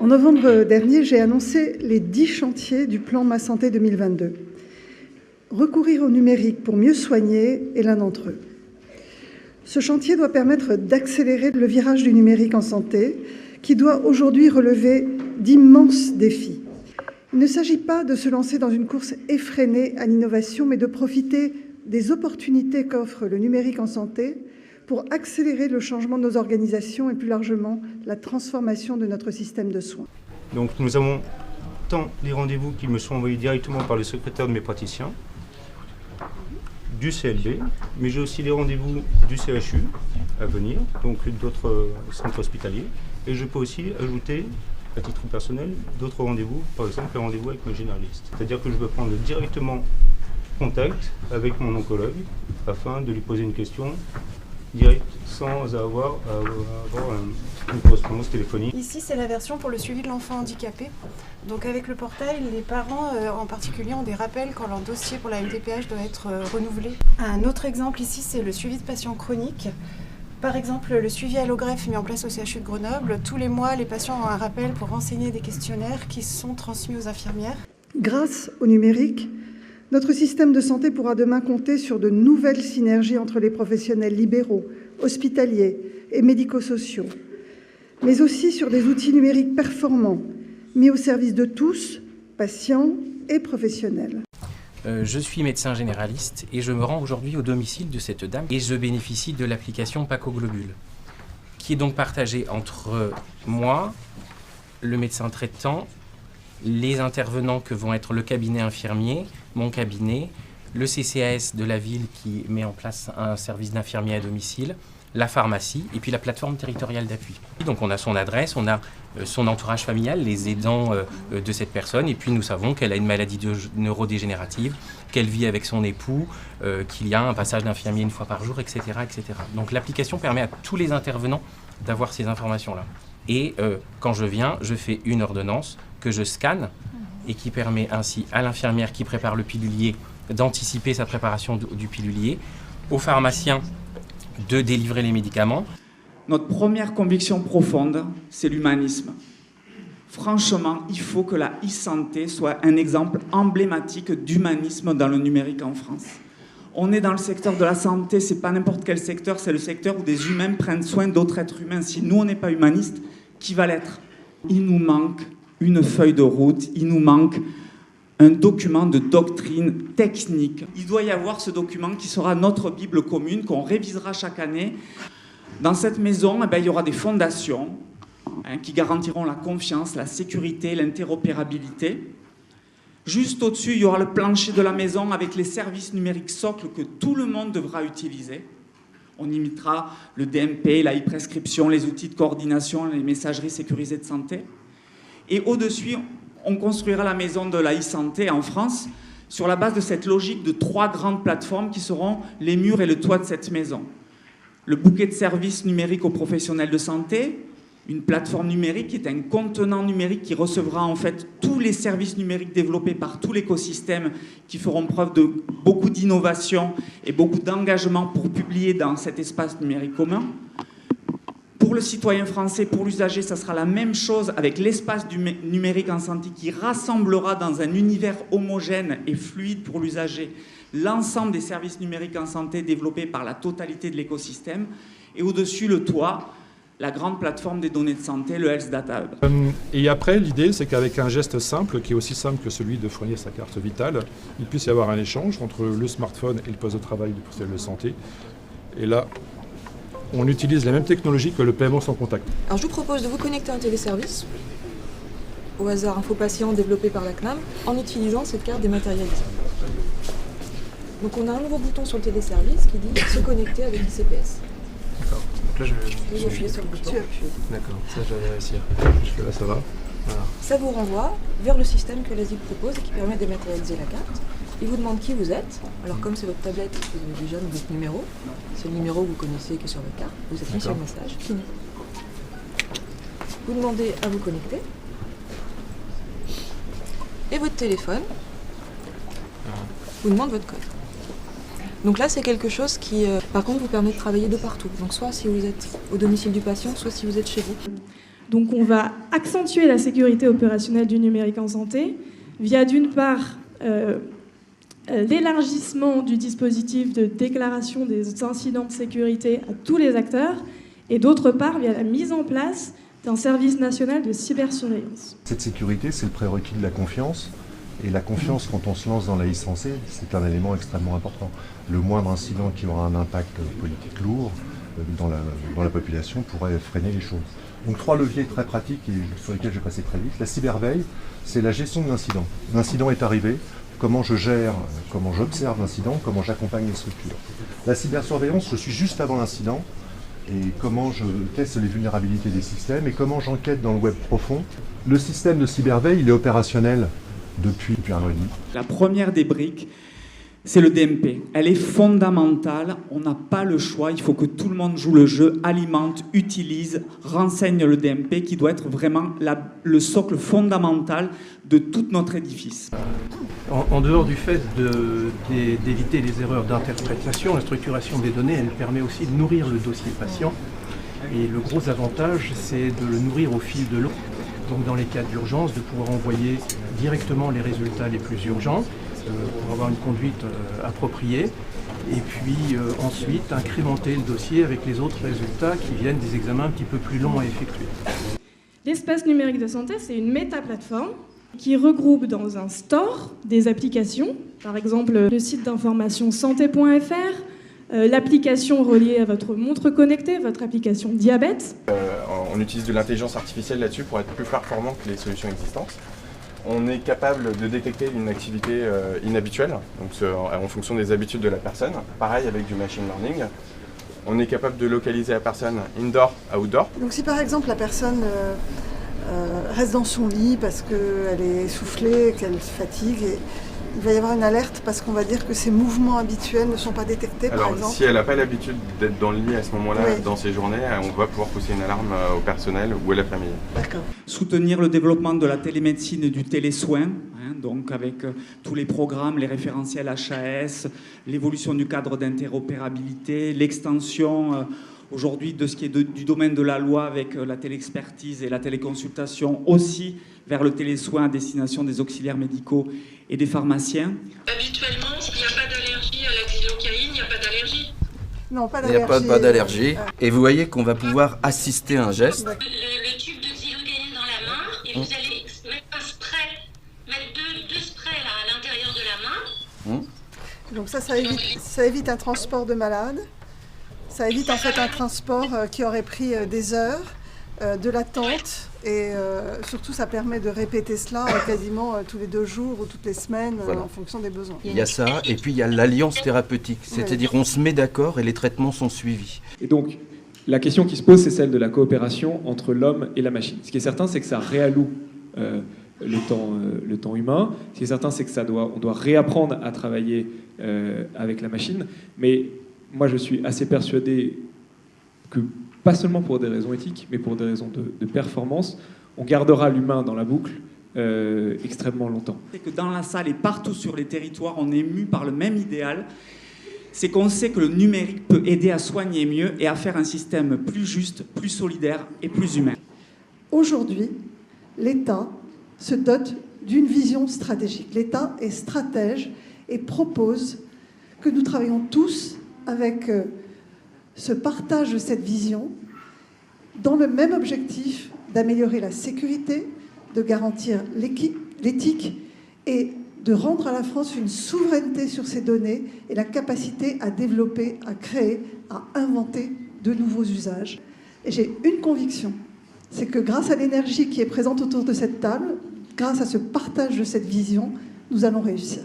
En novembre dernier, j'ai annoncé les 10 chantiers du plan Ma Santé 2022. Recourir au numérique pour mieux soigner est l'un d'entre eux. Ce chantier doit permettre d'accélérer le virage du numérique en santé, qui doit aujourd'hui relever d'immenses défis. Il ne s'agit pas de se lancer dans une course effrénée à l'innovation, mais de profiter des opportunités qu'offre le numérique en santé pour accélérer le changement de nos organisations et plus largement la transformation de notre système de soins. Donc nous avons tant les rendez-vous qui me sont envoyés directement par le secrétaire de mes praticiens, du CLB, mais j'ai aussi les rendez-vous du CHU à venir, donc d'autres centres hospitaliers, et je peux aussi ajouter, à titre personnel, d'autres rendez-vous, par exemple les rendez-vous avec mes généralistes. C'est-à-dire que je peux prendre directement contact avec mon oncologue afin de lui poser une question direct sans avoir une correspondance téléphonique. Ici, c'est la version pour le suivi de l'enfant handicapé. Donc avec le portail, les parents en particulier ont des rappels quand leur dossier pour la MDPH doit être renouvelé. Un autre exemple ici, c'est le suivi de patients chroniques. Par exemple, le suivi allogreffe mis en place au CHU de Grenoble. Tous les mois, les patients ont un rappel pour renseigner des questionnaires qui sont transmis aux infirmières. Grâce au numérique, notre système de santé pourra demain compter sur de nouvelles synergies entre les professionnels libéraux, hospitaliers et médico-sociaux, mais aussi sur des outils numériques performants, mis au service de tous, patients et professionnels. Je suis médecin généraliste et je me rends aujourd'hui au domicile de cette dame et je bénéficie de l'application Pacoglobule, qui est donc partagée entre moi, le médecin traitant, les intervenants que vont être le cabinet infirmier, mon cabinet, le CCAS de la ville qui met en place un service d'infirmier à domicile, la pharmacie et puis la plateforme territoriale d'appui. Donc on a son adresse, on a son entourage familial, les aidants de cette personne et puis nous savons qu'elle a une maladie neurodégénérative, qu'elle vit avec son époux, qu'il y a un passage d'infirmier une fois par jour, etc., etc. Donc l'application permet à tous les intervenants d'avoir ces informations-là. Et quand je viens, je fais une ordonnance que je scanne et qui permet ainsi à l'infirmière qui prépare le pilulier d'anticiper sa préparation du pilulier, au pharmacien de délivrer les médicaments. Notre première conviction profonde, c'est l'humanisme. Franchement, il faut que la e-santé soit un exemple emblématique d'humanisme dans le numérique en France. On est dans le secteur de la santé, c'est pas n'importe quel secteur, c'est le secteur où des humains prennent soin d'autres êtres humains. Si nous, on n'est pas humaniste, qui va l'être? Il nous manque une feuille de route, il nous manque un document de doctrine technique. Il doit y avoir ce document qui sera notre Bible commune, qu'on révisera chaque année. Dans cette maison, il y aura des fondations qui garantiront la confiance, la sécurité, l'interopérabilité. Juste au-dessus, il y aura le plancher de la maison avec les services numériques socles que tout le monde devra utiliser. On y mettra le DMP, la e-prescription, les outils de coordination, les messageries sécurisées de santé. Et au-dessus, on construira la maison de la e-santé en France sur la base de cette logique de 3 grandes plateformes qui seront les murs et le toit de cette maison. Le bouquet de services numériques aux professionnels de santé, une plateforme numérique qui est un contenant numérique qui recevra en fait tous les services numériques développés par tout l'écosystème qui feront preuve de beaucoup d'innovation et beaucoup d'engagement pour publier dans cet espace numérique commun. Pour le citoyen français, pour l'usager, ça sera la même chose avec l'espace du numérique en santé qui rassemblera dans un univers homogène et fluide pour l'usager l'ensemble des services numériques en santé développés par la totalité de l'écosystème. Et au-dessus, le toit, la grande plateforme des données de santé, le Health Data Hub. Et après, l'idée, c'est qu'avec un geste simple, qui est aussi simple que celui de fournir sa carte vitale, il puisse y avoir un échange entre le smartphone et le poste de travail du professionnel de santé. Et là, on utilise les mêmes technologies que le paiement sans contact. Alors je vous propose de vous connecter à un téléservice, au hasard InfoPatient développé par la CNAM, en utilisant cette carte dématérialisée. Donc on a un nouveau bouton sur le téléservice qui dit se connecter avec l'ICPS. D'accord. Donc là Vous appuyez sur le bouton. D'accord, ça je vais réussir. Là, ça va. Voilà. Ça vous renvoie vers le système que l'ASIC propose et qui permet de dématérialiser la carte. Il vous demande qui vous êtes. Alors comme c'est votre tablette, vous avez déjà votre numéro. C'est le numéro que vous connaissez qui est sur votre carte. Vous appuyez sur le message. Fini. Vous demandez à vous connecter. Et votre téléphone vous demande votre code. Donc là, c'est quelque chose qui, par contre, vous permet de travailler de partout. Donc soit si vous êtes au domicile du patient, soit si vous êtes chez vous. Donc on va accentuer la sécurité opérationnelle du numérique en santé via d'une part l'élargissement du dispositif de déclaration des incidents de sécurité à tous les acteurs et d'autre part via la mise en place d'un service national de cybersurveillance. Cette sécurité, c'est le prérequis de la confiance. Et la confiance, quand on se lance dans la e-santé, c'est un élément extrêmement important. Le moindre incident qui aura un impact politique lourd dans la population pourrait freiner les choses. Donc 3 leviers très pratiques et sur lesquels je vais passer très vite. La cyberveille, c'est la gestion de l'incident. L'incident est arrivé, comment je gère, comment j'observe l'incident, comment j'accompagne les structures. La cybersurveillance, je suis juste avant l'incident et comment je teste les vulnérabilités des systèmes et comment j'enquête dans le web profond. Le système de cyberveille, il est opérationnel depuis 1 an et demi. La première des briques, c'est le DMP. Elle est fondamentale, on n'a pas le choix, il faut que tout le monde joue le jeu, alimente, utilise, renseigne le DMP qui doit être vraiment le socle fondamental de tout notre édifice. En dehors du fait d'éviter les erreurs d'interprétation, la structuration des données, elle permet aussi de nourrir le dossier patient. Et le gros avantage, c'est de le nourrir au fil de l'eau. Donc dans les cas d'urgence, de pouvoir envoyer directement les résultats les plus urgents pour avoir une conduite appropriée. Et puis ensuite, incrémenter le dossier avec les autres résultats qui viennent des examens un petit peu plus longs à effectuer. L'espace numérique de santé, c'est une méta-plateforme qui regroupe dans un store des applications, par exemple le site d'information santé.fr, l'application reliée à votre montre connectée, votre application diabète. On utilise de l'intelligence artificielle là-dessus pour être plus performant que les solutions existantes. On est capable de détecter une activité inhabituelle, donc en fonction des habitudes de la personne. Pareil avec du machine learning. On est capable de localiser la personne indoor, outdoor. Donc si par exemple la personne reste dans son lit parce qu'elle est essoufflée, qu'elle se fatigue, et il va y avoir une alerte parce qu'on va dire que ses mouvements habituels ne sont pas détectés, par exemple. Alors, si elle n'a pas l'habitude d'être dans le lit à ce moment-là, oui, dans ses journées, on va pouvoir pousser une alarme au personnel ou à la famille. D'accord. Soutenir le développement de la télémédecine et du télésoin, donc avec tous les programmes, les référentiels HAS, l'évolution du cadre d'interopérabilité, l'extension aujourd'hui de ce qui est du domaine de la loi avec la téléexpertise et la téléconsultation aussi vers le télésoin à destination des auxiliaires médicaux et des pharmaciens. Habituellement, s'il n'y a pas d'allergie à la xylocaïne, il n'y a pas d'allergie. Non, pas d'allergie. Il n'y a pas d'allergie. Et vous voyez qu'on va pouvoir assister à un geste. Le tube de xylocaïne dans la main, et vous allez mettre un spray, mettre deux sprays là, à l'intérieur de la main. Donc ça évite un transport de malades. Ça évite en fait un transport qui aurait pris des heures, de l'attente, et surtout ça permet de répéter cela quasiment tous les 2 jours ou toutes les semaines, voilà, en fonction des besoins. Il y a ça, et puis il y a l'alliance thérapeutique, c'est-à-dire on se met d'accord et les traitements sont suivis. Et donc la question qui se pose, c'est celle de la coopération entre l'homme et la machine. Ce qui est certain, c'est que ça réalloue le temps humain. Ce qui est certain, c'est que on doit réapprendre à travailler avec la machine, mais moi, je suis assez persuadé que, pas seulement pour des raisons éthiques, mais pour des raisons de performance, on gardera l'humain dans la boucle extrêmement longtemps. C'est que dans la salle et partout sur les territoires, on est ému par le même idéal. C'est qu'on sait que le numérique peut aider à soigner mieux et à faire un système plus juste, plus solidaire et plus humain. Aujourd'hui, l'État se dote d'une vision stratégique. L'État est stratège et propose que nous travaillons tous avec ce partage de cette vision dans le même objectif d'améliorer la sécurité, de garantir l'éthique et de rendre à la France une souveraineté sur ces données et la capacité à développer, à créer, à inventer de nouveaux usages. Et j'ai une conviction, c'est que grâce à l'énergie qui est présente autour de cette table, grâce à ce partage de cette vision, nous allons réussir.